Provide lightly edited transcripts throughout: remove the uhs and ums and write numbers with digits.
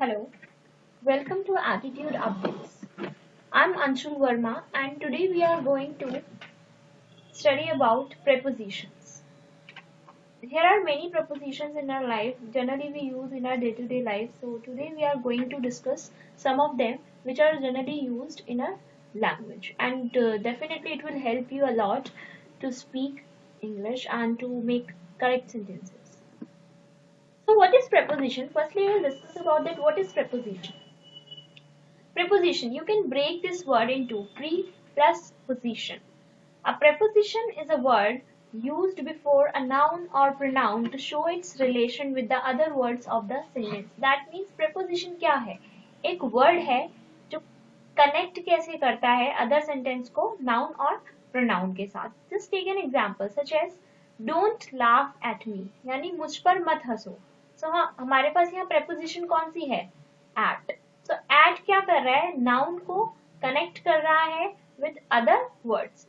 Hello, welcome to Attitude Updates. I'm Anshul Verma and today we are going to study about prepositions. There are many prepositions in our life, generally we use in our day-to-day life. So today we are going to discuss some of them which are generally used in our language and definitely it will help you a lot to speak English and to make correct sentences. So what is preposition? Firstly, we will discuss about that what is preposition. Preposition. You can break this word into pre plus position. A preposition is a word used before a noun or pronoun to show its relation with the other words of the sentence. That means preposition क्या है? एक word है जो connect कैसे करता है other sentence को noun और pronoun के साथ. Just take an example such as don't laugh at me यानी मुझ पर मत हंसो. So हाँ हमारे पास यहाँ preposition कौन सी है? At. So at क्या कर रहा है? Noun को connect कर रहा है with other words.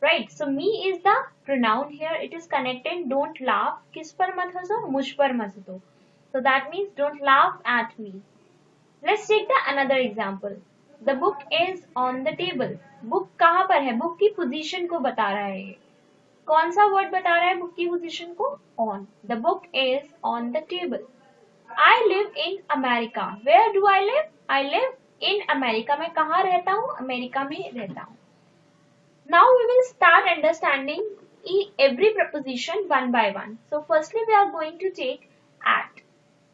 Right. So me is the pronoun here. It is connected. Don't laugh. किस पर मत हंसो? मुझ पर मत हंसो. So that means don't laugh at me. Let's take the another example. The book is on the table. Book कहाँ पर है? Book की position को बता रहा है. कौन सा word बता रहा है book की position को? On. The book is on the table. I live in America. Where do I live? I live in America. मैं कहाँ रहता हूँ? अमेरिका में रहता हूँ. Now we will start understanding every preposition one by one. So firstly we are going to take at.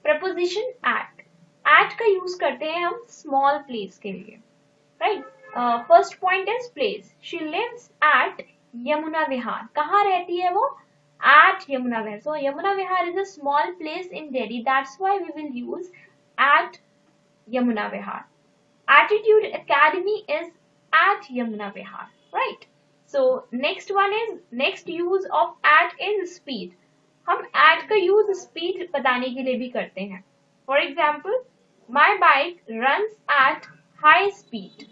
Preposition at. At का use करते हैं हम small place के लिए. Right? First point is place. She lives at Yamuna Vihar. कहाँ रहती है वो? At Yamuna Vihar. So Yamuna Vihar is a small place in Delhi. That's why we will use at Yamuna Vihar. Attitude Academy is at Yamuna Vihar. Right? So next one is next use of at is speed. हम at का use speed बताने के लिए भी करते हैं. For example, my bike runs at high speed.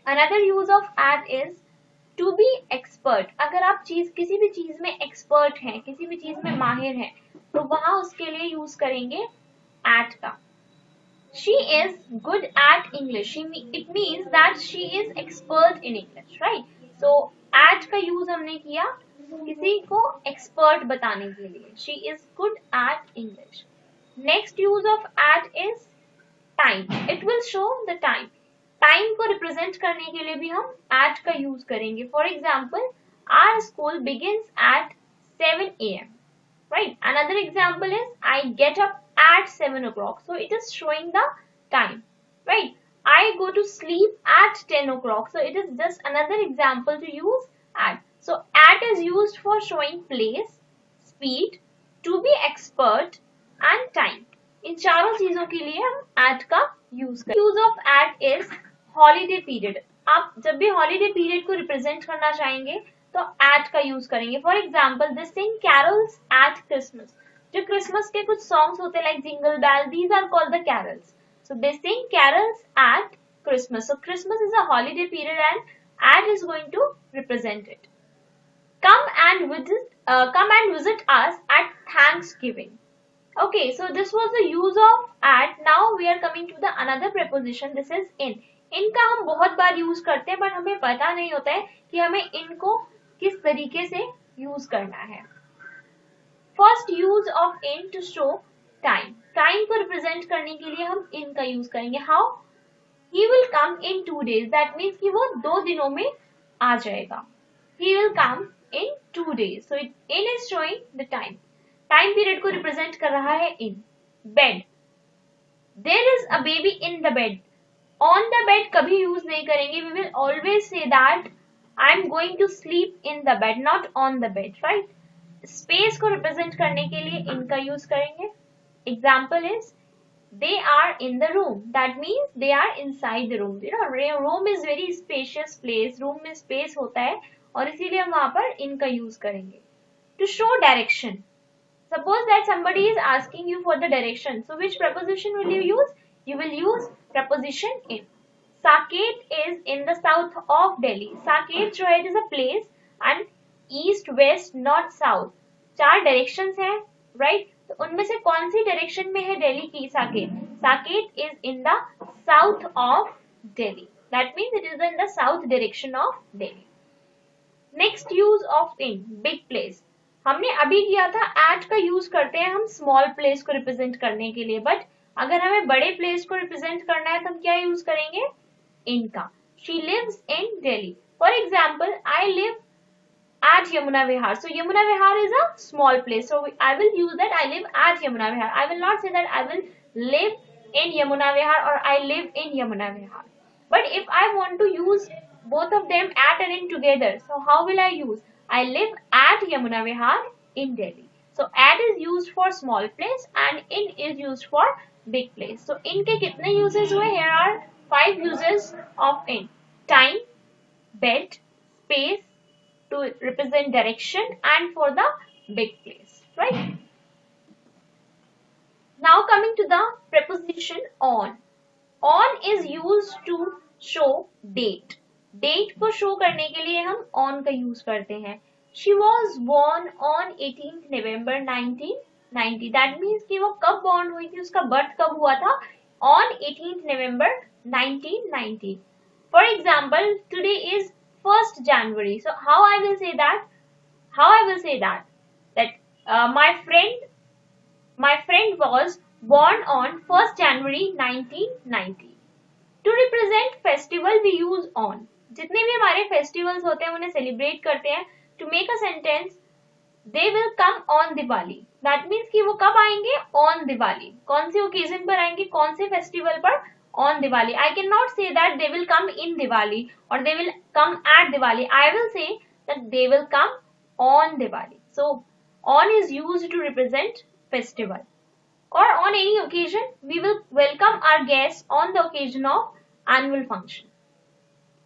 Another use of at is to be expert. अगर आप किसी भी चीज में expert हैं, किसी भी चीज में माहिर हैं, तो वहां उसके लिए use करेंगे at का. She is good at English. It means that she is expert in English, right? So at का use हमने किया किसी को expert बताने के लिए. She is good at English. Next use of at is time. It will show the time. Time को represent करने के लिए भी हम at का use करेंगे. For example, our school begins at 7 a.m. Right? Another example is I get up at 7 o'clock. So it is showing the time. Right? I go to sleep at 10 o'clock. So it is just another example to use at. So at is used for showing place, speed, to be expert and time. इन चारों चीजों के लिए हम at का use करें. Use of at is holiday period. आप जब भी holiday period को represent करना चाहेंगे तो at का use करेंगे. For example, they sing carols at Christmas. जो Christmas के कुछ songs होते हैं like Jingle Bell, these are called the carols. So they sing carols at Christmas. So Christmas is a holiday period and at is going to represent it. Come and visit us at Thanksgiving. Okay, so this was the use of at. Now we are coming to the another preposition. This is in. In का हम बहुत बार use करते हैं but हमें पता नहीं होता है कि हमें in को किस तरीके से use करना है. First use of in to show time. Time को represent करने के लिए हम in का use करेंगे. How? He will come in 2 days. That means कि वो 2 दिनों में आ जाएगा. He will come in 2 days. So in is showing the time. Time period को represent कर रहा है in. Bed. There is a baby in the bed. On the bed कभी use नहीं करेंगे. We will always say that I am going to sleep in the bed, not on the bed, right? Space को represent करने के लिए in का use करेंगे. Example is they are in the room. That means they are inside the room. You know, room is very spacious place. Room में space होता है और इसीलिए हम वहाँ पर in का use करेंगे. To show direction. Suppose that somebody is asking you for the direction. So which preposition will you use? You will use preposition in. Saket is in the south of Delhi. Saket जो है it is a place and east, west, north, south. 4 directions हैं, right? तो उनमें से कौन सी direction में है दिल्ली की Saket? Saket is in the south of Delhi, that means it is in the south direction of Delhi. Next use of in, big place. हमने अभी किया था एट का यूज करते हैं हम स्मॉल प्लेस को रिप्रेजेंट करने के लिए, बट अगर हमें बड़े प्लेस को रिप्रेजेंट करना है तो हम क्या यूज करेंगे? इन का. She lives in Delhi. For example, I live at Yamuna Vihar. So Yamuna Vihar is a small place. So I will use that I live at Yamuna Vihar. I will not say that I will live in Yamuna Vihar or I live in Yamuna Vihar. But if I want to use both of them at and in together, so how will I use? I live at Yamuna Vihar in Delhi. So at is used for small place and in is used for big place. So in के कितने uses हुए? Here are 5 uses of in. Time, bed, space, to represent direction, and for the big place, right? Now coming to the preposition on. On is used to show date. Date को show करने के लिए हम on का use करते हैं. She was born on 18th November 1990. That means कि वो कब born हुई थी, उसका birth कब हुआ था? On 18th November 1990. For example, today is 1st January. So how I will say that? That my friend was born on 1st January 1990. To represent festival we use on. जितने भी हमारे festivals होते हैं उन्हें celebrate करते हैं. To make a sentence, they will come on Diwali. That means कि वो कब आएंगे? On Diwali. कौन सी occasion पर आएंगे? कौन से festival पर? On Diwali. I cannot say that they will come in Diwali or they will come at Diwali. I will say that they will come on Diwali. So on is used to represent festival or on any occasion. We will welcome our guests on the occasion of annual function.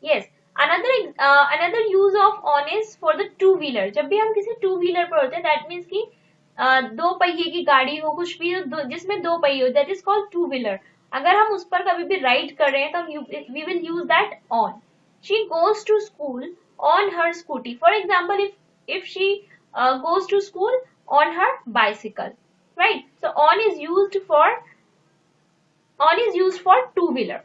Yes, another use of on is for the two wheeler. जब भी हम किसी two wheeler पर होते हैं, that means कि दो पहिए की गाड़ी हो, कुछ भी जिसमें दो पहिए हो, that is called two wheeler. अगर हम उस पर कभी भी राइड कर रहे हैं तो we will use that on. She goes to school on her scooty. For example, if she goes to school on her bicycle, right? So on is used for two wheeler.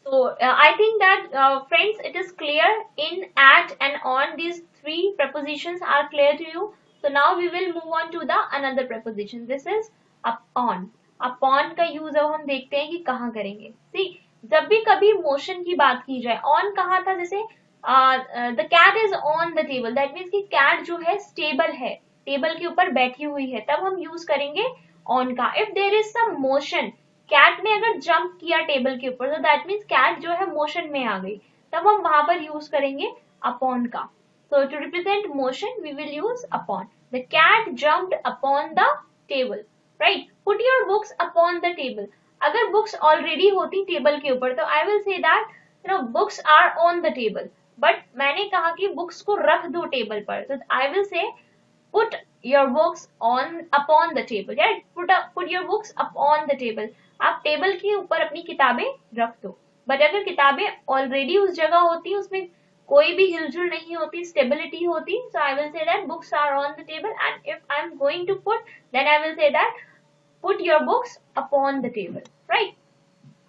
So I think that friends, it is clear. In, at and on, these three prepositions are clear to you. So now we will move on to the another preposition. This is upon. Upon का use अब हम देखते हैं कि कहाँ करेंगे. सी, जब भी कभी मोशन की बात की जाए, ऑन कहाँ था? जैसे the cat is on the table, that means कि कैट जो है स्टेबल है, टेबल के ऊपर बैठी हुई है, तब हम यूज करेंगे ऑन का. If there is some motion, cat ने अगर जंप किया टेबल के ऊपर, तो दैट मीन्स कैट जो है मोशन में आ गई, तब हम वहां पर यूज करेंगे अपॉन का. So to represent motion we will use upon. The cat jumped upon the table, right. Put your books upon the table. अगर books already होती टेबल के ऊपर तो I will say that books are on the table. But मैंने कहा कि books को रख दो टेबल पर, तो I will say put your books upon the table. Yeah, put your books upon the table. आप टेबल के ऊपर अपनी किताबें रख दो. But अगर किताबें already उस जगह होती, उसमें कोई भी हिलजुल नहीं होती, stability होती, so I will say that books are on the table. And if I am going to put, then I will say that put your books upon the table, right?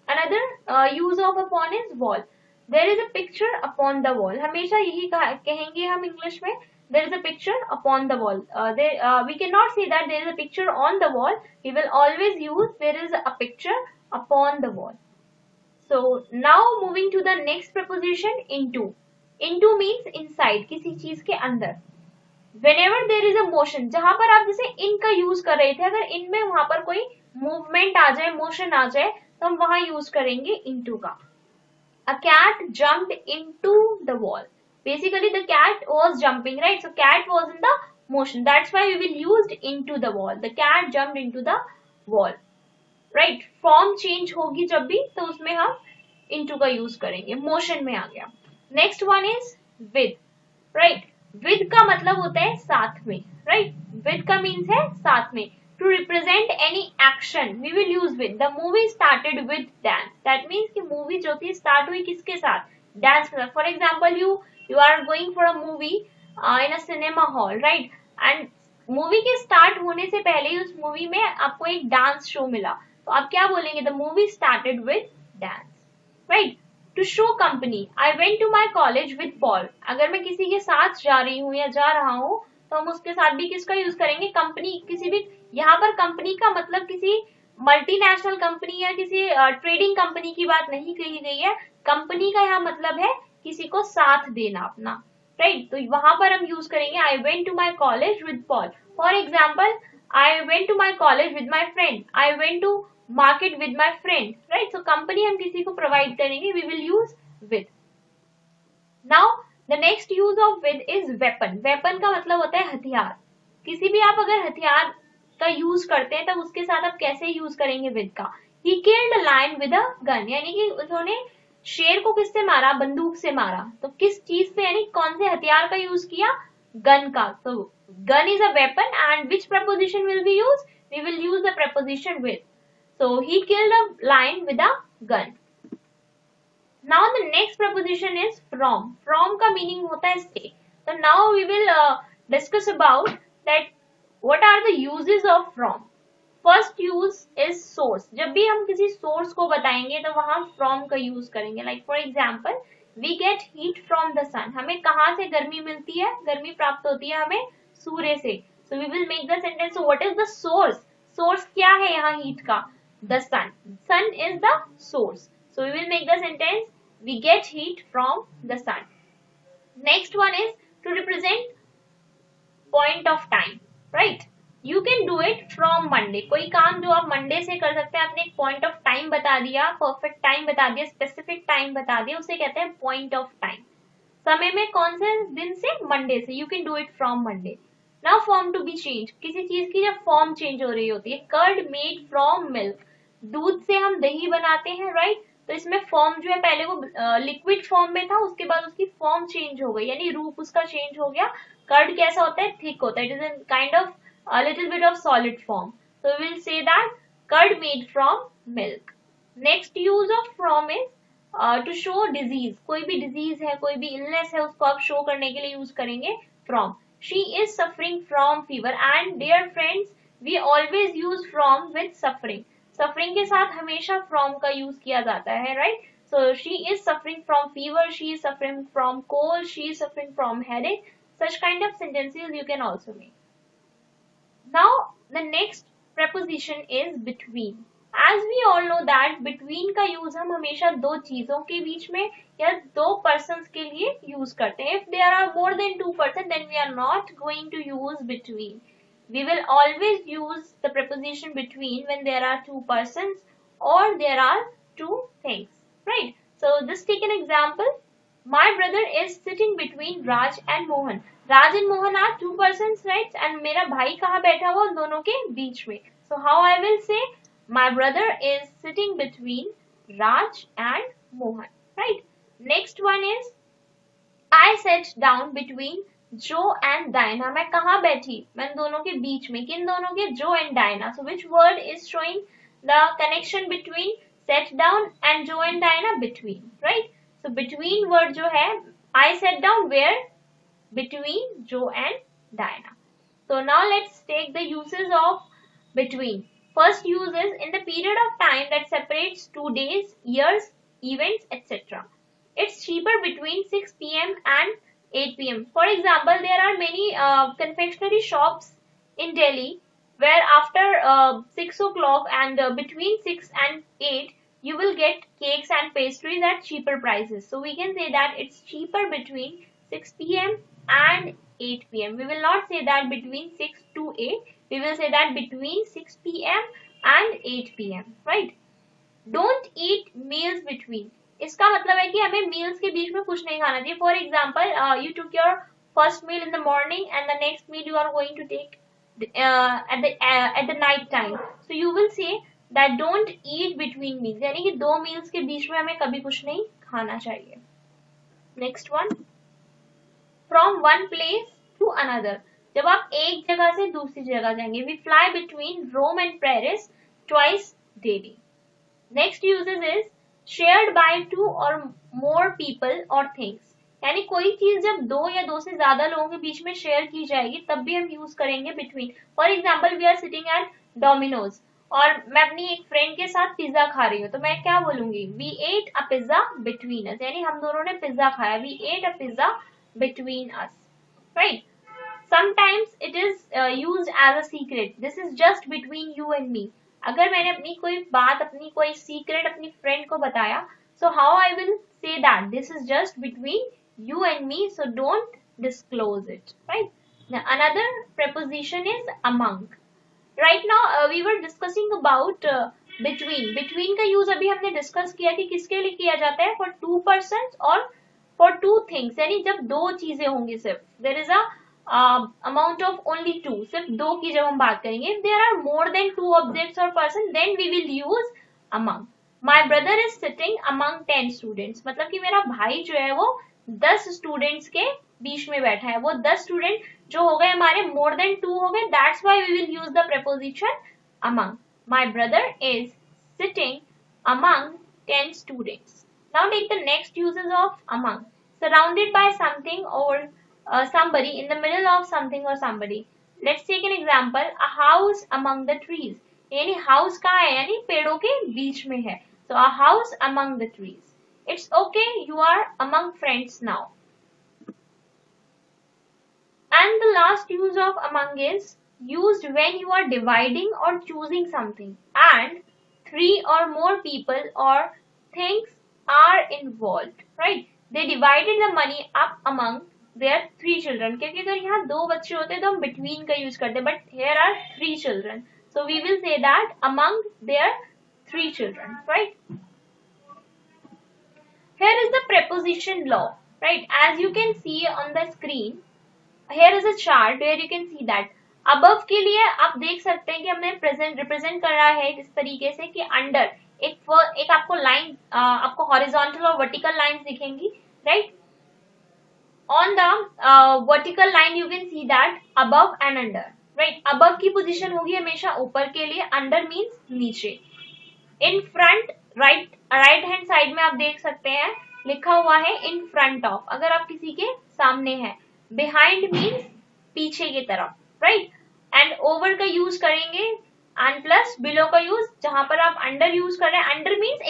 Another use of upon is wall. There is a picture upon the wall. हमेशा यही कहेंगे हम English में, there is a picture upon the wall. We cannot say that there is a picture on the wall. We will always use there is a picture upon the wall. So now moving to the next preposition, into. Into means inside, किसी चीज के अंदर. Whenever there is a motion, जहां पर आप जैसे in का use कर रहे थे, अगर in में वहां पर कोई मूवमेंट आ जाए, मोशन आ जाए, तो हम वहां यूज करेंगे into का. A cat jumped into the wall. Basically the cat was jumping, right? So cat was in the motion. That's why we will use into the wall. The cat jumped into the wall, right? Form change होगी जब भी, तो उसमें हम into का use करेंगे, motion में आ गया. Next one is with, right? With का मतलब होता है साथ में, right? With का means है साथ में. To represent any action, we will use with. The movie started with dance. That means कि movie जो थी start हुई किसके साथ? Dance के साथ. For example, you are going for a movie in a cinema hall, right? And movie के start होने से पहले ही उस मूवी में आपको एक डांस शो मिला, तो आप क्या बोलेंगे? The movie started with dance, right? To show company, I went to my college with Paul. अगर मैं किसी के साथ जा रही हूँ या जा रहा हूँ तो हम उसके साथ भी किसका यूज करेंगे? कंपनी। किसी भी, यहाँ पर कंपनी का मतलब किसी मल्टीनेशनल कंपनी या किसी ट्रेडिंग कंपनी की बात नहीं कही गई है। कंपनी का यहाँ मतलब है किसी को साथ देना अपना, राइट? तो वहां पर हम यूज करेंगे I went to my college with Paul. For example, I went to my college with my friend, I went to market with my friend, right? So company हम किसी को प्रोवाइड करेंगे, we will use with. Now the next use of with is weapon. Weapon का मतलब होता है हथियार। किसी भी आप अगर हथियार का यूज करते हैं तब उसके साथ आप कैसे यूज करेंगे? विद का। He killed a lion with a gun, यानी कि उन्होंने शेर को किससे मारा? बंदूक से मारा। तो किस चीज से, यानी कौन से हथियार का यूज किया? गन का। तो gun is a weapon and which preposition will be use? We will use the preposition with. So he killed a lion with a gun. Now the next preposition is from. From का meaning होता है से. So now we will discuss about that what are the uses of from. First use is source. जब भी हम किसी source को बताएंगे तो वहाँ from का use करेंगे. Like for example, we get heat from the sun. हमें कहाँ से गर्मी मिलती है? गर्मी प्राप्त होती है हमें सूर्य से. So we will make the sentence. So what is the source? Source क्या है यहाँ heat का? The sun. Sun is the source. So we will make the sentence, we get heat from the sun. Next one is to represent point of time, right? You can do it from Monday. कोई काम जो आप Monday से कर सकते हैं, आपने एक point of time बता दिया, perfect time बता दिया, specific time बता दिया, उसे कहते हैं point of time. समय में कौन से दिन से? Monday से. You can do it from Monday. Now form to be changed. किसी चीज की जब form change हो रही होती है, curd made from milk. दूध से हम दही बनाते हैं, राइट? तो इसमें फॉर्म जो है पहले वो लिक्विड फॉर्म में था, उसके बाद उसकी फॉर्म चेंज हो गई, यानी रूप उसका चेंज हो गया। कर्ड कैसा होता है? थिक होता है। It is an kind of little bit of solid form. So we will say that curd made from milk. Next use of from is to show disease. कोई भी डिजीज है, कोई भी इलनेस है, उसको आप शो करने के लिए यूज करेंगे from. She is suffering from fever and dear friends, we always use from with suffering. Suffering के साथ हमेशा फ्रॉम का यूज किया जाता है, right? So she is suffering from fever, she is suffering from cold, she is suffering from headache. Such kind of sentences you can also make. Now the next preposition is between. As we all know that between का use हम हमेशा दो चीजों के बीच में या दो persons के लिए यूज करते हैं. If there are more than two persons, then we are not going to use between. We will always use the preposition between when there are two persons or there are two things, right? So just take an example. My brother is sitting between Raj and Mohan. Raj and Mohan are two persons, right? And मेरा भाई कहाँ बैठा हुआ उन दोनों के बीच में. So how I will say my brother is sitting between Raj and Mohan, right? Next one is I sat down between जो एंड डायना. मैं कहाँ बैठी? मैं दोनों के बीच में. किन दोनों के? Jo and Diana. So which word is showing the connection between set down and Jo and Diana? Between, right? So between word जो है, I set down where? Between Jo and Diana. So now let's take the uses of between. First use is in the period of time that separates 2 days, years, events, etc. It's cheaper between 6 p.m. and 8 p.m. For example, there are many confectionery shops in Delhi where after 6 o'clock and between 6 and 8 you will get cakes and pastries at cheaper prices. So we can say that it's cheaper between 6 p.m. and 8 p.m. We will not say that between 6 to 8. We will say that between 6 p.m. and 8 p.m. Right? Don't eat meals between. इसका मतलब है कि हमें meals के बीच में कुछ नहीं खाना चाहिए. For example, you took your first meal in the morning and the next meal you are going to take at the night time. So you will say that don't eat between meals. यानी कि दो meals के बीच में हमें कभी कुछ नहीं खाना चाहिए. Next one, from one place to another. जब आप एक जगह से दूसरी जगह जाएंगे. We fly between Rome and Paris twice daily. Next uses is shared by two or more people or things. यानी कोई चीज जब दो या दो से ज्यादा लोगों के बीच में शेयर की जाएगी तब भी हम यूज करेंगे between. For example we are sitting at Domino's और मैं अपनी एक फ्रेंड के साथ पिज्जा खा रही हूँ, तो मैं क्या बोलूंगी, we ate a pizza between us, यानी हम दोनों ने पिज्जा खाया, we ate a pizza between us, right. Sometimes it is used as a secret. This is just between you and me. अगर मैंने अपनी कोई बात, अपनी कोई सीक्रेट अपनी फ्रेंड को बताया, so how I will say that this is just between you and me, so don't disclose it, right? Now another preposition is among. Right now we were discussing about between. Between का use अभी हमने discuss किया कि किसके लिए किया जाता है, for two persons और for two things, यानी जब दो चीजें होंगी सिर्फ, there is a amount of only two, सिर्फ दो की जब हम बात करेंगे, if there are more than two objects or person, then we will use among. My brother is sitting among 10 students, मतलब कि मेरा भाई जो है वो 10 स्टूडेंट्स के बीच में बैठा है. वो 10 स्टूडेंट जो हो गए हमारे more than two हो गए, that's why we will use the preposition among. My brother is sitting among 10 students. Now take the next uses of among. Surrounded by something or somebody, in the middle of something or somebody. Let's take an example. A house among the trees. यानी house कहाँ है, यानी पेड़ों के बीच में है. So a house among the trees. It's okay, you are among friends now. And the last use of among is used when you are dividing or choosing something and three or more people or things are involved, right? They divided the money up among their three children. क्योंकि अगर यहाँ दो बच्चे होते तो हम between का use करते, but here are three children, so we will say that among their three children, right? Here is the preposition law, right? As you can see on the screen, here is a chart where you can see that above के लिए आप देख सकते हैं कि हमने present represent कर रहा है इस तरीके से कि under एक आपको लाइन, आपको horizontal और vertical lines दिखेंगी, right? On the vertical line you can see that above and under, right? Above की position होगी हमेशा ऊपर के लिए, under means नीचे. In front, right hand side में आप देख सकते हैं लिखा हुआ है in front of, अगर आप किसी के सामने हैं. Behind means पीछे की तरफ, right? And over का यूज करेंगे and plus below का यूज, जहां पर आप under यूज कर रहे हैं, under means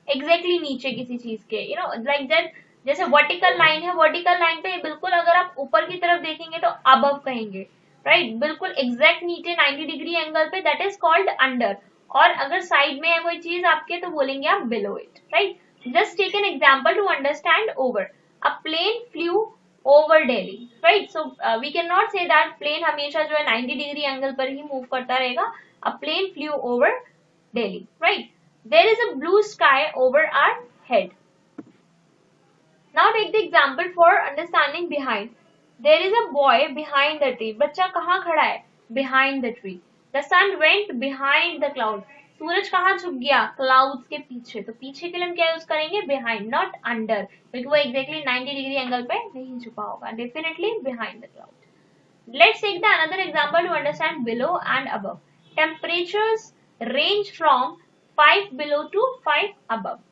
exactly नीचे किसी चीज के, you know, like that. जैसे वर्टिकल लाइन है, वर्टिकल लाइन पे बिल्कुल अगर आप ऊपर की तरफ देखेंगे तो अबव कहेंगे, राइट? बिल्कुल एग्जैक्ट नीचे 90 डिग्री एंगल पे, दैट इज कॉल्ड अंडर. और अगर साइड में है कोई चीज आपके तो बोलेंगे आप below it, right? Just take an example to understand over. A plane flew over Delhi, right? So we can not say that plane हमेशा जो है 90 डिग्री एंगल पर ही मूव करता रहेगा. A plane flew over Delhi, right? There is a blue sky over our head. Now take the example for understanding behind. There is a boy behind the tree. बच्चा कहाँ खड़ा है? Behind the tree. The sun went behind the cloud. सूरज कहाँ छुप गया? Clouds के पीछे. तो पीछे के लिए हम क्या यूज करेंगे? Behind, not under. क्योंकि वो exactly 90 डिग्री एंगल पे नहीं छुपा होगा. Definitely behind the cloud. Let's take the another example to understand below and above. Temperatures range from 5 below to 5 above.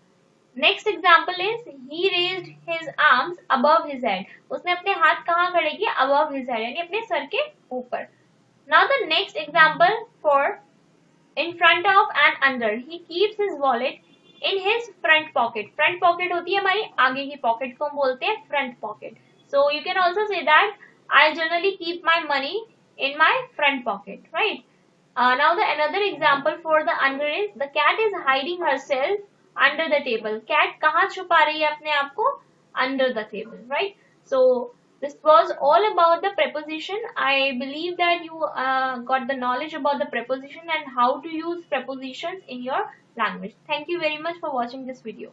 Next example is he raised his arms above his head. उसने अपने हाथ कहाँ खड़े किए? अबव हिज हेड, यानी अपने sir के ऊपर. Now the next example for in front of and under. He keeps his wallet in his front pocket. Front pocket होती है हमारी आगे की पॉकेट को हम बोलते हैं front pocket. So you can also say that I generally keep my money in my front pocket, right? Now the another example for the under is the cat is hiding herself under the table. Cat कहाँ छुपा रही है अपने आप को? Under the table, right? So this was all about the preposition. I believe that you got the knowledge about the preposition and how to use prepositions in your language. Thank you very much for watching this video.